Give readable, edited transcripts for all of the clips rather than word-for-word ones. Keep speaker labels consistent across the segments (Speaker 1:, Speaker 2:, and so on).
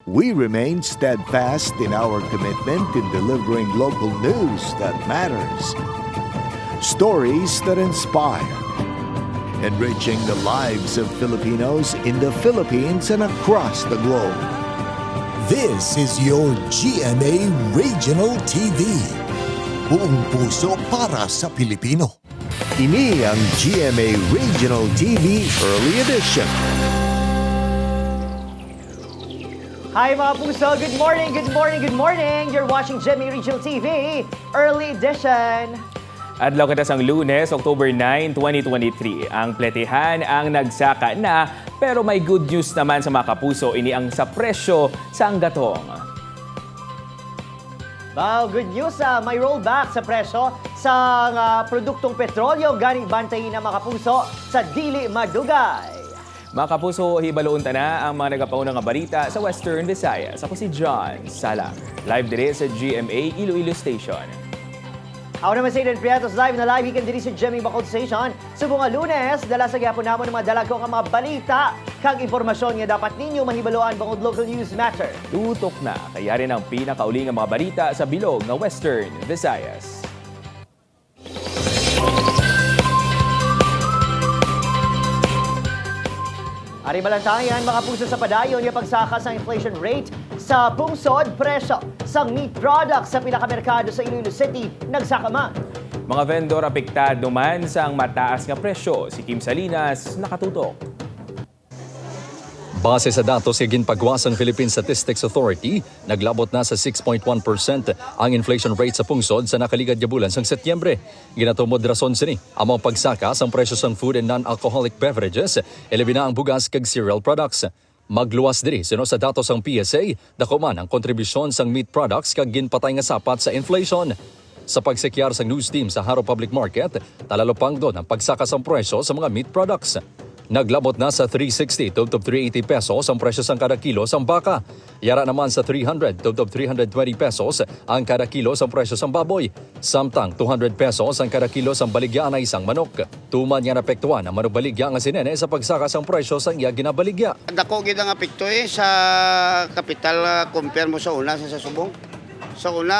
Speaker 1: We remain steadfast in our commitment in delivering local news that matters. Stories that inspire. Enriching the lives of Filipinos in the Philippines and across the globe.
Speaker 2: This is your GMA Regional TV. Buong puso para sa Pilipino.
Speaker 1: Ini ang GMA Regional TV Early Edition.
Speaker 3: Hi mga puso, good morning, good morning, good morning! You're watching GMA Regional TV Early Edition.
Speaker 4: Adlaw kita sang Lunes, October 9, 2023. Ang pletehan ang nagsaka na, pero may good news naman sa mga kapuso. Ini ang sa presyo sa gatong.
Speaker 3: Wow, good news! May rollback sa presyo sa produktong petrolyo. Ganing bantayin ng mga kapuso sa dili madugay.
Speaker 4: Mga kapuso, hibaloon na ang mga nagapaunang nga balita sa Western Visayas. Ako si John Sala. Live dire sa GMA Iloilo Station.
Speaker 3: Ako naman si Aiden Prietos, live ikan diri sa GMA Bacol Station. Subong nga Lunes, dala sa gyapon namon ng mga dalago nga mga balita kag impormasyon nga dapat ninyo mahibaloan bangod local news matter.
Speaker 4: Tutok na, kaya rin ang pinakauling nga mga balita sa bilog ng Western Visayas.
Speaker 3: Ari balantayan mga puso sa padayon yung pagsaka sa inflation rate sa pungsod presyo sa meat products sa pinakamerkado sa Iloilo City nagsaka man.
Speaker 4: Mga vendor apektado man sa mataas nga presyo. Si Kim Salinas nakatutok.
Speaker 5: Base sa datos sa ginpagwasang Philippine Statistics Authority, naglabot na sa 6.1% ang inflation rate sa pungsod sa nakaligad nga bulan sang Setyembre. Ginatumod rason sini among pagsaka sa presyo sang food and non-alcoholic beverages, elebi na ang bugas kag cereal products. Magluwas diri sino sa datos sang PSA, dako man ang kontribusyon sang meat products kag ginpatay nga sapat sa inflation. Sa pagsekyar sa news team sa Haro Public Market, talalopang doon ang pagsaka sa presyo sa mga meat products. Naglabot na sa 360 to 380 pesos ang presyo sang kada kilo sang baka. Yara naman sa 300 to 320 pesos ang kada kilo sang presyo sang baboy. Samtang 200 pesos ang kada kilo sang baligya na isang manok. Tuman nga napektuan ang manok baligya nga sinene sa pagsaka sang presyo sang iya ginabaligya.
Speaker 6: Dako gid ang apekto sa kapital compare mo sa una sa subong. Sa una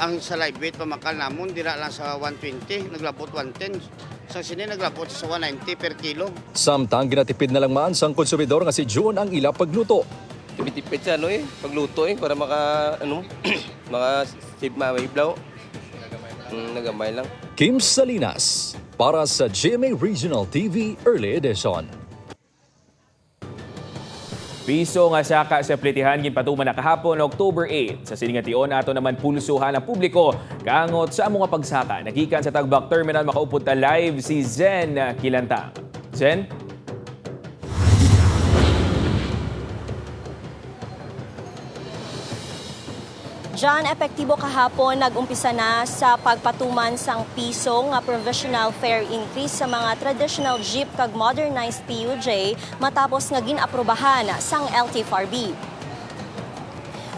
Speaker 6: ang sa live weight pamakal namon dira lang sa 120 naglabot 110. Sa sini naglabot sa 190 per kilo.
Speaker 5: Samtang ginatipid na lang man sang konsumidor nga si June ang ila pagluto.
Speaker 7: Tipid sa pagluto para maka save maiblaw. Nagamay lang.
Speaker 5: Kim Salinas para sa GMA Regional TV Early Edition.
Speaker 4: Piso nga saka sa pletihan ginpatuman na kahapon October 8. Sa siningation ato naman pulsuhan ang publiko kaangot sa mga pagsaka. Nagikan sa Tagbak Terminal makaupod ta live si Zen Kilantang. Zen?
Speaker 8: John, epektibo kahapon nag-umpisa na sa pagpatuman sang piso nga provisional fare increase sa mga traditional jeep kag modernized PUJ matapos nga ginaprubahan sang LTFRB.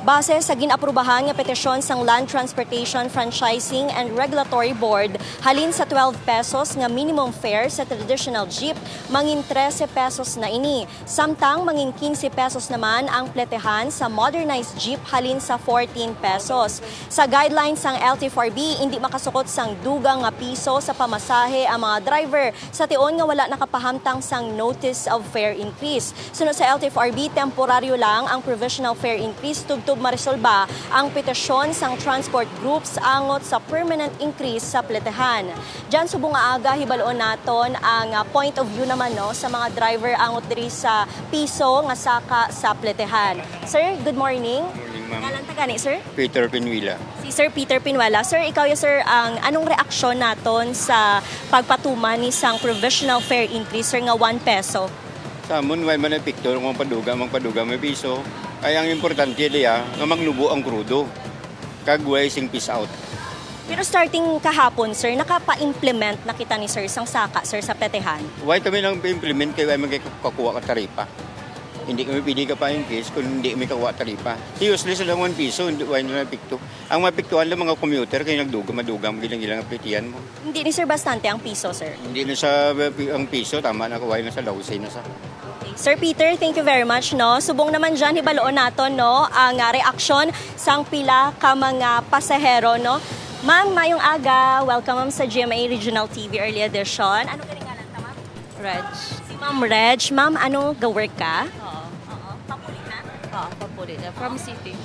Speaker 8: Base sa ginaprubahan nga petisyon sang Land Transportation Franchising and Regulatory Board, halin sa 12 pesos nga minimum fare sa traditional jeep, mangin 13 pesos na ini. Samtang mangin 15 pesos naman ang pletehan sa modernized jeep halin sa 14 pesos. Sa guidelines sang LTFRB, hindi makasukot sang dugang nga piso sa pamasahe ang mga driver sa tion nga wala nakapahamtang sang notice of fare increase. Sunod sa LTFRB, temporaryo lang ang provisional fare increase tugtog marisolba ang petisyon sang transport groups angot sa permanent increase sa pletehan. Diyan subong nga aga hibaloon naton ang point of view naman sa mga driver angot diri sa piso nga saka sa pletehan. Sir, good morning. Ngalan ta gani, sir?
Speaker 6: Peter Pinwila.
Speaker 8: Si Sir Peter Pinwala. Sir, ikaw sir, ang anong reaksyon naton sa pagpatuman ni sang provisional fare increase sir nga 1 peso?
Speaker 6: Sa amon may manepekto ng paduga may piso. Ay ang importante diya nga maglubo ang krudo. Kag way sing peace out.
Speaker 8: Pero starting kahapon, sir, nakapa-implement na kita ni sir sang saka, sir, sa pletehan?
Speaker 6: Why kami lang implement kay way magkakuha ka taripa. Hindi kami pili ka pa yung case kung hindi kami kakuha taripa. Seriously sa lang 1 piso, hindi na napikto. Ang mapiktuan lang mga commuter kayo madugam gilang-gilang ang plitian mo.
Speaker 8: Hindi ni sir bastante ang piso, sir?
Speaker 6: Hindi na sa ang piso, tama na kaway na sa lawsay na sa.
Speaker 8: Okay. Sir Peter, thank you very much, no. Subong naman dyan, hibaloon nato, no, ang reaksyon sang pila ka mga pasahero, no. Ma'am, mayong aga. Welcome, ma'am, sa GMA Regional TV Early Edition. Ano galing nga lang ta, ma'am?
Speaker 9: Reg.
Speaker 8: Si Ma'am Reg. Ma'am, ano, ga-work ka?
Speaker 9: Oo.
Speaker 8: Papuli na?
Speaker 9: Oo, papuli na. From city.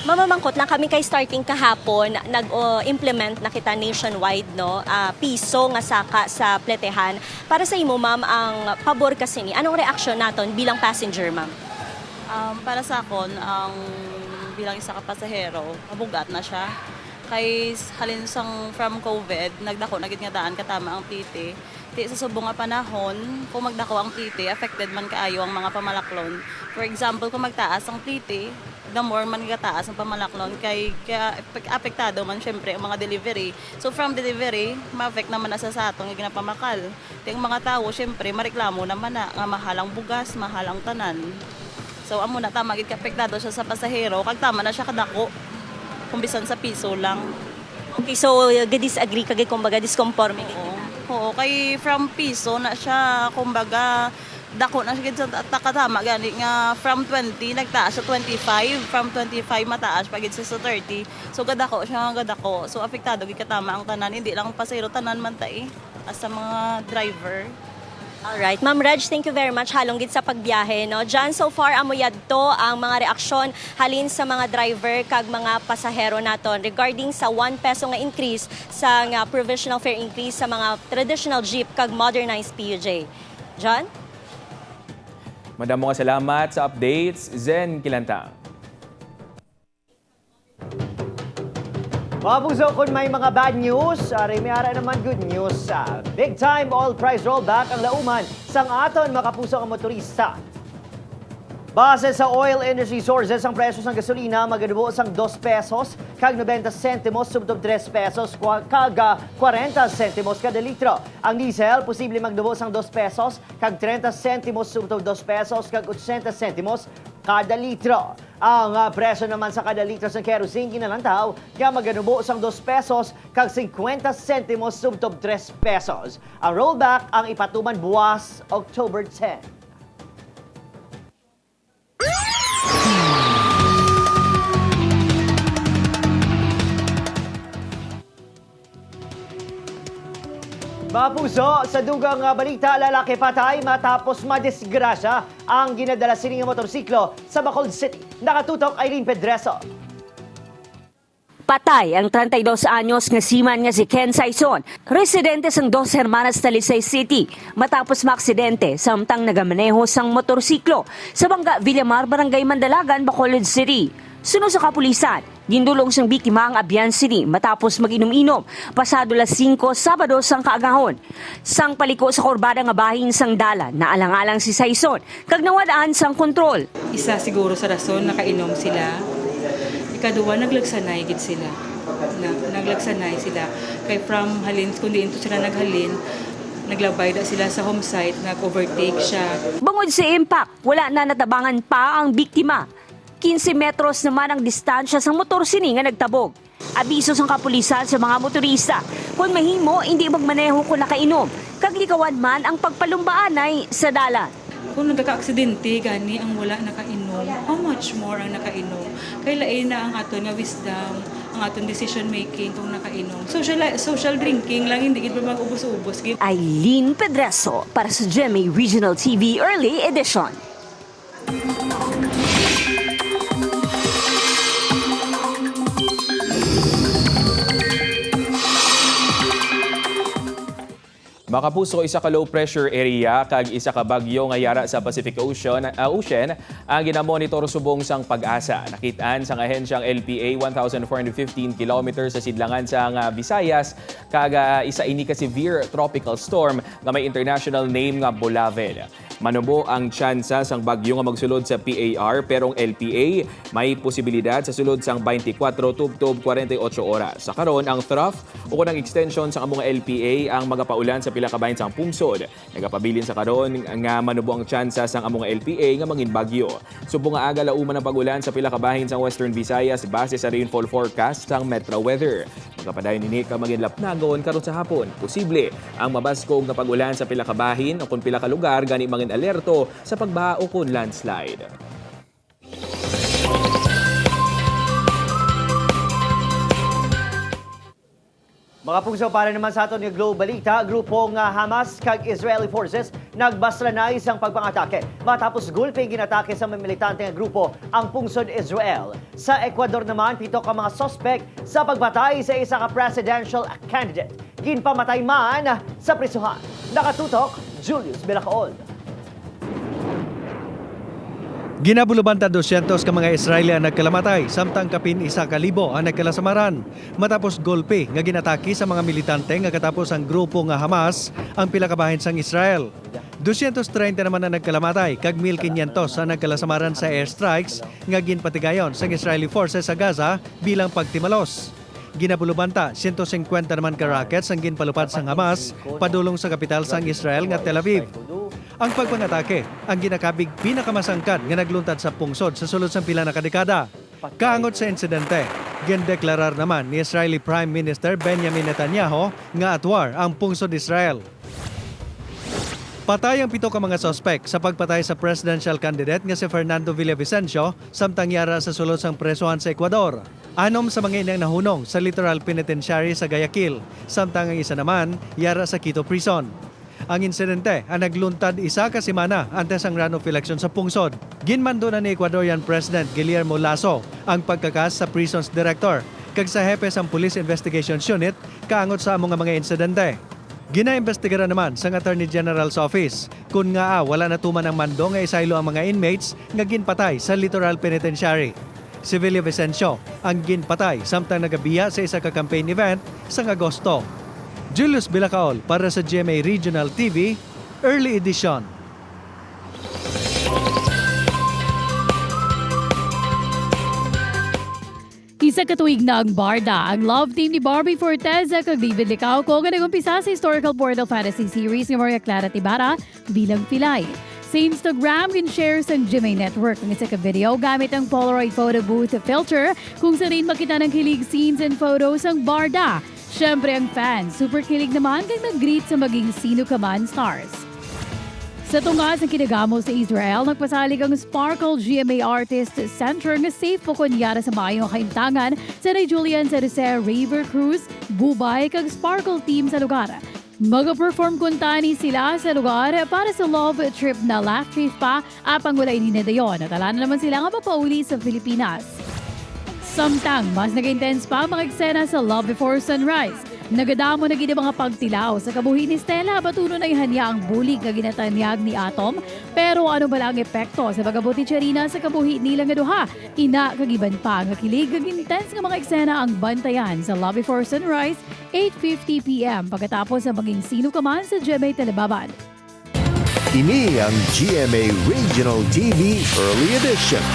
Speaker 8: Mamamangkot lang kami kay starting kahapon, nag-implement na kita nationwide, no, piso nga saka sa pletehan. Para sa imo, ma'am, ang pabor kasi ni, anong reaksyon naton bilang passenger, ma'am?
Speaker 9: Para sa akon, ang bilang isa ka pasahero, mabugat na siya. Kay halin sang from COVID, nagdako na gid nga daan katama ang PT. Di sa subong nga panahon, kung magdako ang PT, affected man kaayo ang mga pamalaklon. For example, kung magtaas ang PT, the more man gataas ang pamalaklon, kaya apektado man syempre ang mga delivery. So from delivery, ma-affect naman na sa atong ginapamakal. Di ang mga tao, syempre, mareklamo naman na nga mahalang bugas, mahalang tanan. So amo na tama gid apektado siya sa pasahero, kag tama na siya kadako. Kung bisan sa piso lang.
Speaker 8: Okay, so disagree kagay kumbaga disconforme.
Speaker 9: Oo, kay from piso na siya, kumbaga, dako na siya sa takatama gani nga from 20 nagtaas sa 25, from 25 mataas pagid sa 30. So gadako siya, gadako. So apektado gid katama ang tanan, hindi lang pasahero tanan man ta as sa mga driver.
Speaker 8: Alright, Ma'am Reg, thank you very much. Halong gid sa pagbiyahe, no. Jan, so far amo yadto ang mga reaksyon halin sa mga driver kag mga pasahero naton regarding sa 1 peso nga increase sa nga provisional fare increase sa mga traditional jeep kag modernized PUJ. John?
Speaker 4: Madamo nga salamat sa updates, Zen Kilantang.
Speaker 3: Mga puso, kung may mga bad news, may ara naman good news. Big time oil price rollback ang lauman sang aton mga kapuso ang motorista. Base sa oil industry sources, ang presyo ng gasolina magadubo sang 2 pesos kag 90 sentimos subtob 3 pesos kag 40 sentimos kada litro. Ang diesel posible magdubo sang 2 pesos kag 30 sentimos subtob 2 pesos kag 80 sentimos kada litro. Ang presyo naman sa kada litro ng kerosene kinalantaw kaya magadubo sang 2 pesos kag 50 sentimos subtob 3 pesos. Ang rollback ang ipatuman buwas October 10. Mga puso, sa dugang balita, lalaki patay matapos madisgrasya ang ginadala sining motorsiklo sa Bacolod City. Nakatutok Irene Pedreso.
Speaker 10: Patay ang 32 anyos nga seaman nga si Ken Saison, residente sang Dos Hermanas, Talisay City, matapos maaksidente samtang nagamaneho sang motorsiklo sa Bangga, Villamar, Barangay Mandalagan, Bacolod City. Suno sa kapulisan, gindulong siyang biktima ang Abian City matapos mag-inom-inom pasado las 5 Sabado sang kaagahon. Sang paliko sa kurbada nga bahin sang dala na alang-alang si Saison kag nawadaan sang kontrol.
Speaker 11: Isa siguro sa rason nakainom sila. Ikaduwa naglagsanay gid sila. Naglagsanay sila kay from halin kundi ito sila naghalin. Naglabay na sila sa home site, nag-overtake siya.
Speaker 10: Bangod sa impact, wala na natabangan pa ang biktima. 15 metros naman ang distansya sa motor sini nga nagtabog. Abiso sang kapulisan sa mga motorista. Kung mahimo, hindi magmaneho kung nakainom. Kaglikawan man ang pagpalumbaanay sa dalan.
Speaker 11: Kung nagkaka-aksidente, gani ang wala nakainom, how much more ang nakainom? Kailain na ang aton nga wisdom, ang aton decision making kung nakainom. Social drinking lang, hindi gid ba mag-ubos-ubos.
Speaker 10: Eileen Pedreso para sa GMA Regional TV Early Edition.
Speaker 4: Mga kapuso, isa ka low pressure area kag isa ka bagyo nga yara sa Pacific Ocean ang ginamonitor subong sang Pag-asa. Nakitaan sang ahensyang LPA 1,415 kilometers sa sidlangan sang Visayas kag isa ini ka severe tropical storm nga may international name nga Bolavel. Manubo ang tsansa sang bagyo nga magsulod sa PAR pero ang LPA may posibilidad sa sulod sang 24 tubtob 48 oras. Sa karon ang trough o kunang extension sa among LPA ang magapaulan sa pila ka bahin sang pungsod. Nagapabilin sa karon nga manubo ang tsansa sang among LPA nga mangin bagyo. Subong nga aga lauman ang pagulan sa pila ka bahin sang Western Visayas base sa rainfall forecast sang Metro Weather. Pagkapadayon ni Nick ang maginlapnagon karon sa hapon. Posible ang mabaskog na pag-ulan sa pila ka bahin o kung pila ka lugar gani mangin alerto sa pagbaha o kung landslide.
Speaker 3: Mga pugso, para naman sa aton nga Globe Balita, grupong Hamas kag Israeli forces nagbasranay sang pagpangatake matapos gulping ginatake sa mga militante nga grupo ang pungsod Israel. Sa Ecuador naman, 7 ka mga suspect sa pagbatay sa isa ka presidential candidate. Ginpamatay man sa prisuhan. Nakatutok, Julius Belacaol.
Speaker 12: Ginabulubanta 200 ka mga Israeli ang nagkalamatay, samtang kapin 1,000 ang nagkalasamaran. Matapos golpe nga ginatake sa mga militante nga katapos ang grupo nga Hamas ang pila ka bahin sang Israel. 230 naman ang nagkalamatay, kag 1,500 ang nagkalasamaran sa airstrikes nga ginpatigayon sang Israeli forces sa Gaza bilang pagtimalos. Ginabulubanta 150 naman ka rockets ang ginpalupad sang Hamas padulong sa kapital sang Israel nga Tel Aviv. Ang pagpangatake ang ginakabig pinakamasangkad nga nagluntad sa pungsod sa sulod sang pila na kadekada. Kaangot sa insidente, gindeklarar naman ni Israeli Prime Minister Benjamin Netanyahu nga atwar ang pungsod Israel. Patay ang 7 ka mga suspect sa pagpatay sa presidential candidate nga si Fernando Villavicencio samtang yara sa sulod sang presohan sa Ecuador. 6 sa mga inang nahunong sa Literal Penitentiary sa Guayaquil, samtang ang isa naman yara sa Quito Prison. Ang insidente ang nagluntad 1 ka semana antes ang runoff election sa pungsod. Ginmando na ni Ecuadorian President Guillermo Lasso ang pagkakas sa prisons director kag sa hepe sang Police Investigations Unit kaangot sa among mga insidente. Ginaimbestigaran naman sang Attorney General's Office kung nga wala natuman ang mando nga isaylo ang mga inmates nga ginpatay sa Literal Penitentiary. Si Villavicencio ang ginpatay samtang nagabiya sa isa ka campaign event sa Agosto. Julius Belacaol para sa GMA Regional TV, Early Edition.
Speaker 13: Isa katuig na ang Barda, ang love team ni Barbie Forteza kag David Licauco nga nag-umpisa sa historical Portal Fantasy series ni Maria Clara Tibara bilang Pilay. Sa Instagram, gin-share sa GMA Network ang isa ka video gamit ang Polaroid photo booth filter kung saan rin makita ng kilig scenes and photos ang Barda. Siyempre ang fans, super kilig naman kang nag-greet sa maging sino ka man stars. Sa tungas ng kinagamo sa Israel, nagpasalig ang Sparkle GMA Artist Center nga safe po kunyara sa mayong kaintangan sa ni Julian Cerese Raver Cruz, Bubay kag Sparkle team sa lugar. Mag-perform kuntani sila sa lugar para sa love trip na Laugh Trip pa apang wala inina dayon at ala na naman sila nga mapauli sa Pilipinas. Samtang, mas nag-intense pa ang mga eksena sa Love Before Sunrise. Nagadamo na gini mga pagtilaw sa kabuhi ni Stella batuno na ihanya ang bulig na ginatanyag ni Atom. Pero ano ba lang ang epekto sa pagabuti Charina sa kabuhi nila nga duha? Ina kagiban pa ang kilig kag intense nga mga eksena ang bantayan sa Love Before Sunrise 8:50 PM pagkatapos sa maging sino ka man sa GMA Telebaban.
Speaker 1: Ini ang GMA Regional TV Early Edition.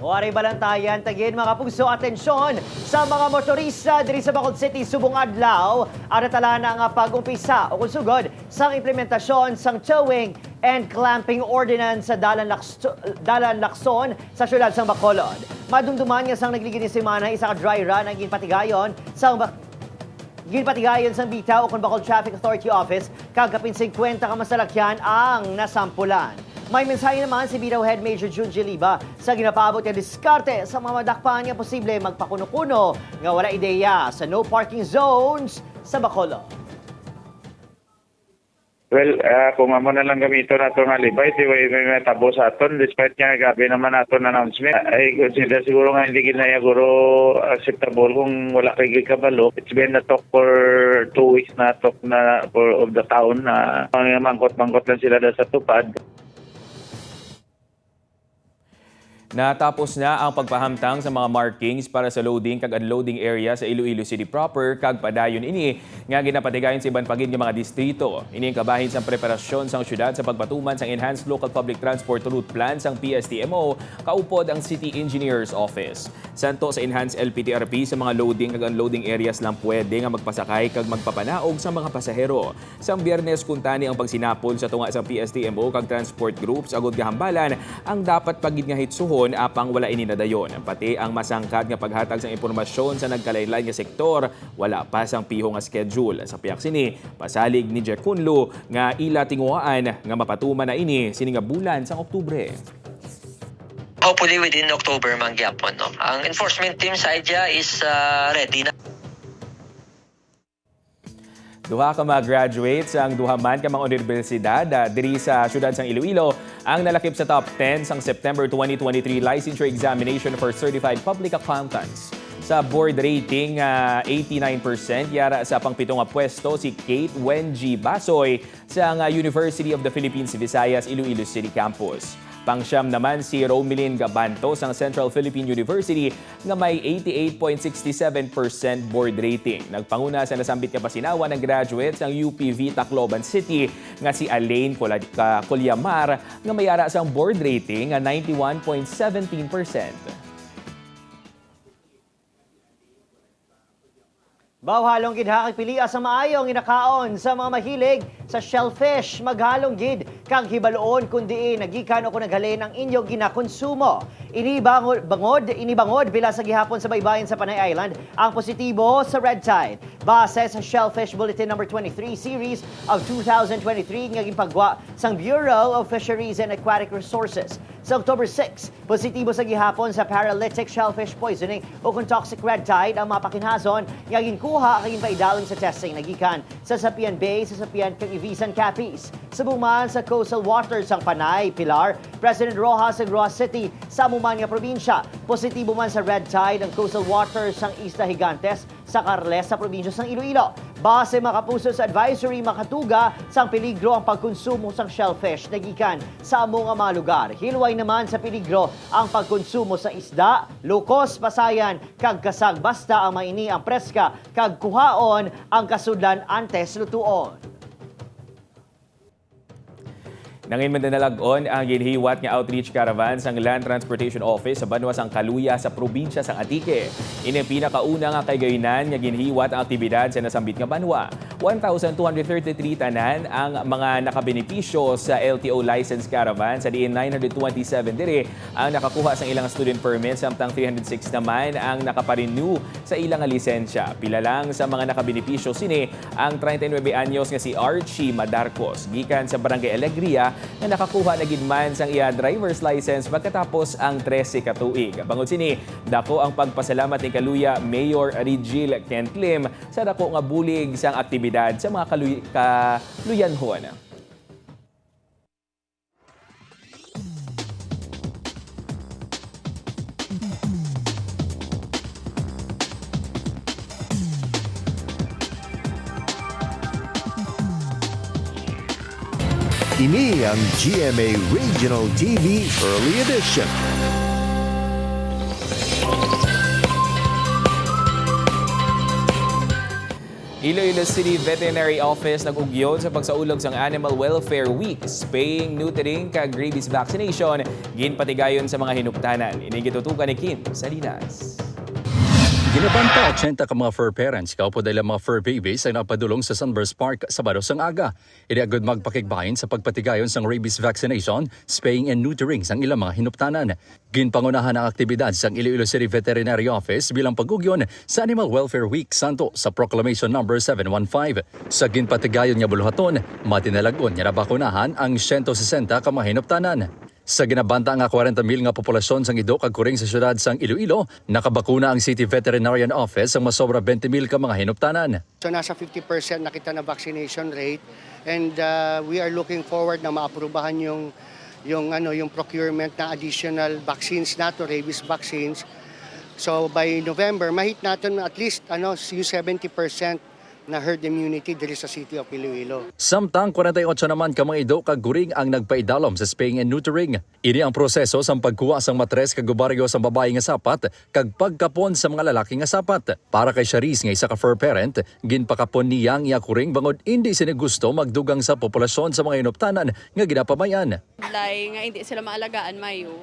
Speaker 3: O aray balantayan, tagin mga pugso, atensyon sa mga motorista diri sa Bacolod City, Subong Adlaw. Aratala na ang pag-umpisa o sugod sa implementasyon sang towing and clamping ordinance sa Dalan Lacson sa syudad sang Bacolod. Madumduman nga sang nagligid ni semana isa ka dry run ang ginpatigayon sang sang bitaw o kung Bacolod Traffic Authority Office kagapin 50 ka masalakyan ang nasampulan. May mensahe naman si Bitaw Head Major June Giliba sa ginapabot nga diskarte sa mga madakpan nga posible magpakuno-kuno nga wala ideya sa no parking zones sa Bacolod.
Speaker 14: Well, kung amo na lang gamito na ito nga libay, di may matabo sa aton, despite nga gabi naman aton announcement, ay consider siguro nga hindi ginayaguro acceptable kung wala kay kabalo. It's been na talk for 2 weeks na talk na for of the town na mangkot-mangkot lang sila sa tupad.
Speaker 4: Natapos na ang pagpahamtang sa mga markings para sa loading kag unloading area sa Iloilo City proper kag padayon ini nga ginapatigayon sa iban pagid nga mga distrito. Ini ang kabahin sa preparasyon sang syudad sa pagpatuman sang Enhanced Local Public Transport Route Plan sang PSTMO kaupod ang City Engineers Office. Santo sa Enhanced LPTRP sa mga loading kag unloading areas lang pwede nga magpasakay kag magpapanaog sa mga pasahero. Sang Biyernes kuntani ang pagsinapol sa tunga sa PSTMO kag transport groups agud gahambalan ang dapat pagid nga hitsuhon apang wala ini nadayon. Pati ang masangkad nga paghatag sang impormasyon sa nagkalain-lain nga sektor wala pa sang piho nga schedule. Sa piyak sini pasalig ni Jack Kunlo nga ila tinguhaan nga mapatuman na ini sini nga bulan sang Oktubre.
Speaker 15: Hopefully within October mangyapon, no? Ang enforcement team sa IDEA is ready na.
Speaker 4: Duha ka mga graduates ang duha man ka mga universidad diri sa syudad sang Iloilo ang nalakip sa top 10 sang September 2023 licensure examination for certified public accountants. Sa board rating 89% yara sa pangpito nga pwesto si Kate Wenji Basoy sa University of the Philippines Visayas Iloilo City Campus. Pangsyam naman si Romelyn Gabanto sa Central Philippine University nga may 88.67% board rating. Nagpanguna sa nasambit nga pasinawa ng graduates ng UPV Tacloban City nga si Alain Colyamar nga mayara sang board rating nga 91.17%.
Speaker 3: Bawhalong gid ha kag pilia sa maayong inakaon sa mga mahilig sa shellfish. Maghalong gid kang hibaloon kundi nagikan o kung naghalin ang inyong ginakonsumo. Inibangod bila sa gihapon sa baybayin sa Panay Island ang positibo sa red tide. Base sa Shellfish Bulletin No. 23 Series of 2023 nga ginpagwa sang Bureau of Fisheries and Aquatic Resources. Sa October 6, positibo sa gihapon sa paralytic shellfish poisoning o kung toxic red tide ang mapakinhazon nga ginkuha kag ginpaidalon sa testing nagikan sa Sapian Bay, sa Sapian kag Ivisan Capiz. Sa buman sa coastal waters sang Panay, Pilar, President Rojas ug Roa City sa muman nga probinsya. Positibo man sa red tide ang coastal waters sang Isla Gigantes sa Carles sa probinsya sang Iloilo. Base makapuso sa advisory makatuga sang peligro ang pagkonsumo sang shellfish nagikan sa among mga lugar. Hilway naman sa peligro ang pagkonsumo sa isda, lukos, pasayan, kag kasag basta ang maini ang preska kag kuhaon ang kasudlan antes lutuon.
Speaker 4: Nangin mandanalag-on ang ginhiwat nga outreach caravan sang Land Transportation Office sa banwa sang Kaluya sa probinsya sang Antique. Ini pinakauna nga kay gayunan nga ginhiwat ang aktibidad sa nasambit nga banwa. 1,233 tanan ang mga nakabenepisyo sa LTO license caravan sa diin 927 dire ang nakakuha sang ilang student permit samtang 306 naman ang nakaparenew sa ilang lisensya. Pila lang sa mga nakabenepisyo sini ang 39 anyos nga si Archie Madarcos gikan sa Barangay Alegria na nakakuha na gidman sang iya driver's license pagkatapos ang 13 ka tuig. Bangod sini, dako ang pagpasalamat ni Kaluya Mayor Rigil Kentlim sa dako nga bulig sang aktibidad sa mga kaluyanhon.
Speaker 1: Ini ang GMA Regional TV Early Edition.
Speaker 4: Iloilo City Veterinary Office nag-ugyon sa pagsaulog sang Animal Welfare Week, spaying, neutering, kag rabies vaccination, ginpatigayon sa mga hinuptanan. Inigitutukan ni Kim Salinas.
Speaker 5: Ginabanta 80 ka mga fur parents kaupo dahil mga fur babies ay napadulong sa Sunburst Park sa Barosang Aga. Iniagod magpakigbahin sa pagpatigayon sang rabies vaccination, spaying and neutering sang ilang mga hinuptanan. Ginpangunahan ang aktibidad sang Iloilo City Veterinary Office bilang pag-ugyon sa Animal Welfare Week Santo sa Proclamation No. 715. Sa ginpatigayon nga buluhaton, matinalagon nga nabakunahan ang 160 ka mga hinuptanan. Sa ginabanta nga 40,000 nga populasyon sang idok kag kuring sa syudad sang Iloilo, nakabakuna ang City Veterinarian Office sang masobra 20,000 ka mga hinuptanan.
Speaker 16: So nasa 50% nakita na vaccination rate and we are looking forward na maaprubahan yung procurement na additional vaccines nato, rabies vaccines. So by November, mahit natin at least yung 70% na herd immunity diri sa City of Iloilo.
Speaker 5: Samtang 48 naman ka mga ido kag guring ang nagpaidalom sa spaying and neutering. Ini ang proseso sa pagkuha sang matres kag gubaryo sa babae nga sapat kag pagkapon sa mga lalaki nga sapat. Para kay Sharice nga isa ka fur parent, ginpakapon niyang iya kuring bangod hindi sila gusto magdugang sa populasyon sa mga inuptanan nga ginapamayan.
Speaker 17: Budlay nga hindi sila maalagaan mayo.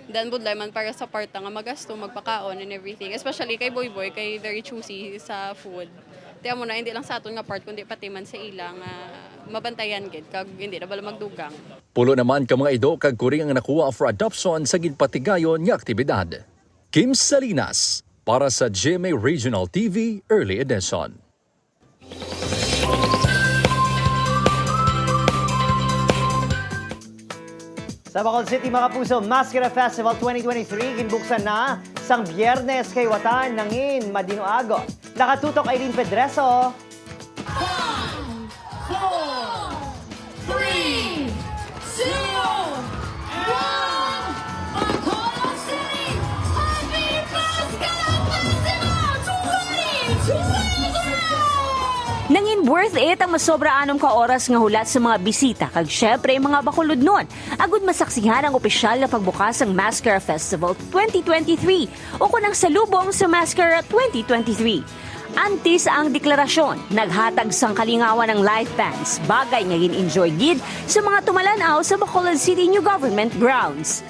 Speaker 17: Dan budlay man para sa parta nga magasto, magpakaon and everything. Especially kay Boy, kay very choosy sa food. Tiyan mo na, hindi lang sa aton nga part, kundi pati man sa ilang mabantayan gid kag hindi na bala magdugang.
Speaker 5: Pulo naman ka mga ido kag kuring ang nakuha for adoption sa ginpatigayon nga aktibidad. Kim Salinas para sa GMA Regional TV Early Edition.
Speaker 3: Sa Bacolod City, mga puso, Mascara Festival 2023 ginbuksan na sang Biyernes kay Watan nangin Madinuago. Nakatutok Aileen Pedreso.
Speaker 18: 5, 4, 3, 2, 1, Bacolod City, Happy Mascara Festival 2023!
Speaker 10: Nangin worth it ang masobra 6 ka oras nga hulat sa mga bisita kag syempre mga Bacolod nun. Agud masaksihan ang opisyal na pagbukas ng Mascara Festival 2023 o kunang salubong sa Mascara 2023. Antes ang deklarasyon, naghatag sang kalingawan ng live bands, bagay nga gin-enjoy gid sa mga tumalanaw sa Bacolod City New Government Grounds.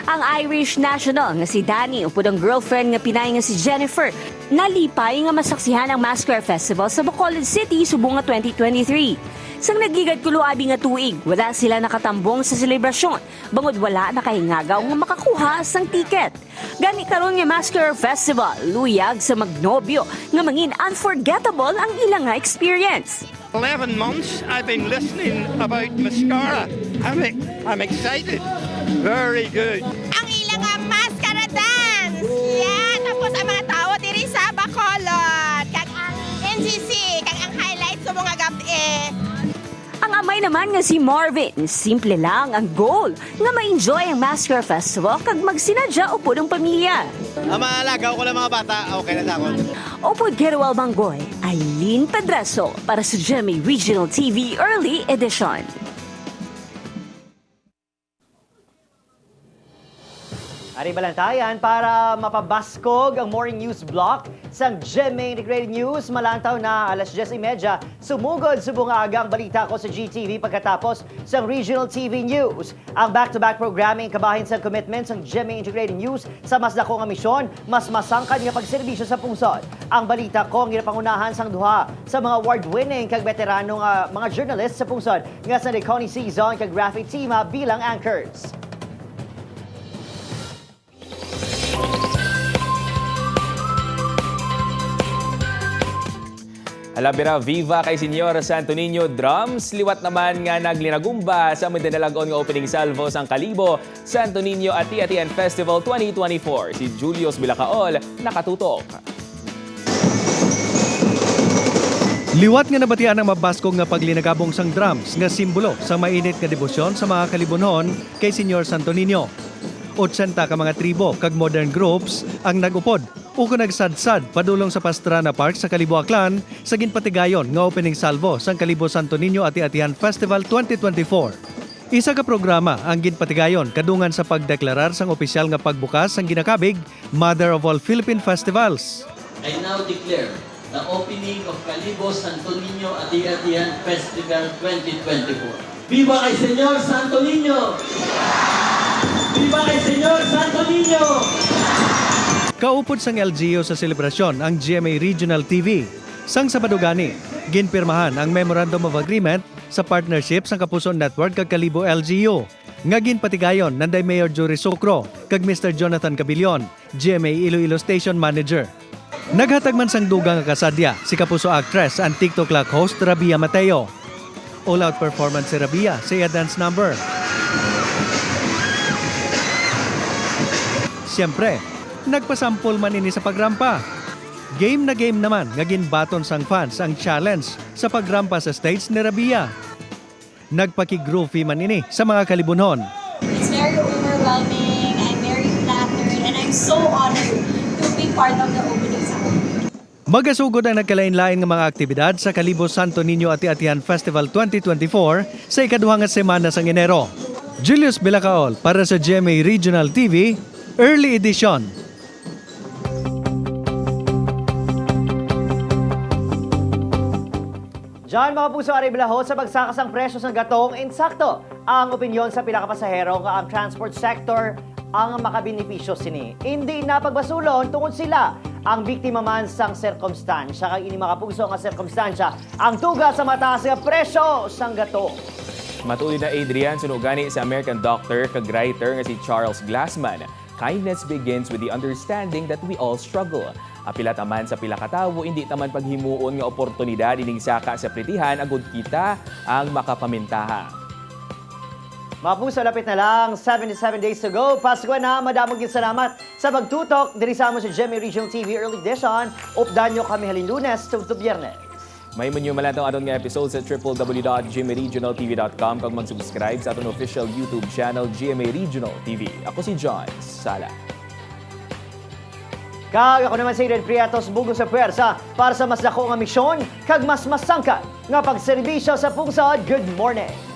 Speaker 10: Ang Irish national nga si Danny upod ang girlfriend nga Pinay nga si Jennifer, nalipay nga masaksihan ang Mascara Festival sa Bacolod City subong nga 2023. Sang nagigad kuluabi nga tuig, wala sila nakatambong sa selebrasyon, bangod wala nakahingagaw nga makakuha sang tiket. Gani karon nga Mascara Festival, luyag sa magnobyo nga mangin unforgettable ang ilang nga experience.
Speaker 19: 11 months I've been listening about Mascara. I'm excited. Very good.
Speaker 20: Ang ilang nga Mascara dance. Yeah, tapos ang mga tao diri sa Bacolod. Kag ang NCC, kag ang highlights sa mga gabi.
Speaker 10: Ang amay naman nga si Marvin, simple lang ang goal nga ma-enjoy ang Mascara Festival kag magsinadya upod ang pamilya.
Speaker 21: Ang maalagaw ko lang mga bata, okay na sa akin.
Speaker 10: Upod Keruel Manggoy, Aileen Pedreso para sa GMA Regional TV Early Edition.
Speaker 3: Ari balantayan para mapabaskog ang morning news block sa GMA Integrated News. Malantaw na 10:30. Sumugod subong agang balita ko sa GTV pagkatapos sa Regional TV News. Ang back-to-back programming kabahin sa commitments ng GMA Integrated News sa mas dako nga misyon, mas masangkad nga pagserbisyo sa pungsod. Ang balita ko ang ginapangunahan sang duha sa mga award-winning kag veteranong mga journalists sa pungsod nga sa Connie Season kag Rafi Tima bilang anchors.
Speaker 4: Alabira viva kay Senyor Santo Niño Drums. Liwat naman nga naglinagumba sa Mandanalagon nga opening salvo sang Kalibo Santo Niño Ati-Atian Festival 2024. Si Julius Bilacaol nakatutok.
Speaker 12: Liwat nga nabatian ang mabaskog nga paglinagabong sang drums nga simbolo sa mainit nga debosyon sa mga Kalibunon kay Senyor Santo Niño. 80 ka mga tribo kag modern groups ang nagupod o kung nagsadsad padulong sa Pastrana Park sa Kalibo Aklan sa ginpatigayon nga opening salvo sang Kalibo Santo Niño Ati-Atian Festival 2024. Isa ka programa ang ginpatigayon kadungan sa pagdeklarar sang opisyal nga pagbukas sang ginakabig Mother of All Philippine Festivals.
Speaker 22: I now declare the opening of Kalibo Santo Niño Ati-Atian Festival 2024. Viva kay Senyor Santo Niño! Viva kay Senyor Santo Niño!
Speaker 12: Kaupod sang LGU sa selebrasyon ang GMA Regional TV. Sang Sabado gani, ginpirmahan ang Memorandum of Agreement sa partnership sang Kapuson Network kag Kalibo LGU. Nga ginpatigayon nanday Mayor Jory Socro kag Mr. Jonathan Cabilion, GMA Iloilo Station Manager. Naghatag man sang dugang nga kasadya si Kapuso actress and TikTok Clock host Rabia Mateo. All-out performance si Rabia sa iya dance number. Siyempre, nagpasampol man ini sa pagrampa. Game na game naman nga ginbaton sang fans ang challenge sa pagrampa sa stage ni Rabia. Nagpaki-groovy man ini sa mga Kalibunon.
Speaker 23: It's very overwhelming, I'm very flattered, and I'm so honored to be part of the opening ceremony.
Speaker 12: Magasugod ang nagkalain-lain ng mga aktibidad sa Calibos Santo Niño Ati-Atihan Festival 2024 sa ikaduhang semana sa Enero. Julius Bilacaol para sa GMA Regional TV, Early Edition.
Speaker 3: John, mga puso, aray bilahot sa bagsakas ang presyo ng gatong, insakto ang opinyon sa pila ka pasahero nga ang transport sector ang makabinipisyo sini. Hindi na pagbasulon tungod sila ang biktima man sang sirkumstansya. Kag ini mga puso nga sirkumstansya ang tuga sa mataas nga presyo sang gatong.
Speaker 4: Matuloy na Adrian, sunugani sa American doctor kag writer nga si Charles Glassman. Kindness begins with the understanding that we all struggle. Apila taman sa pila ka tawo, hindi taman paghimuon nga oportunidad ining saka sa pritihan agud kita ang makapamintaha.
Speaker 3: Mga puso, lapit na lang, 77 days to go. Pasko na, madamog yung salamat sa pagtutok. Diri sa sa GMA Regional TV Early Edition. Updan nyo kami halin Lunes to Biyernes.
Speaker 4: May munyo malatong aton nga episode sa www.gmaregionaltv.com kag mag-subscribe sa aton official YouTube channel GMA Regional TV. Ako si John Sala.
Speaker 3: Kag ako naman si Eden Priatos, bugo sa puwersa para sa mas dako nga misyon kag mas masangka nga pagserbisyo sa pungsod. Good morning!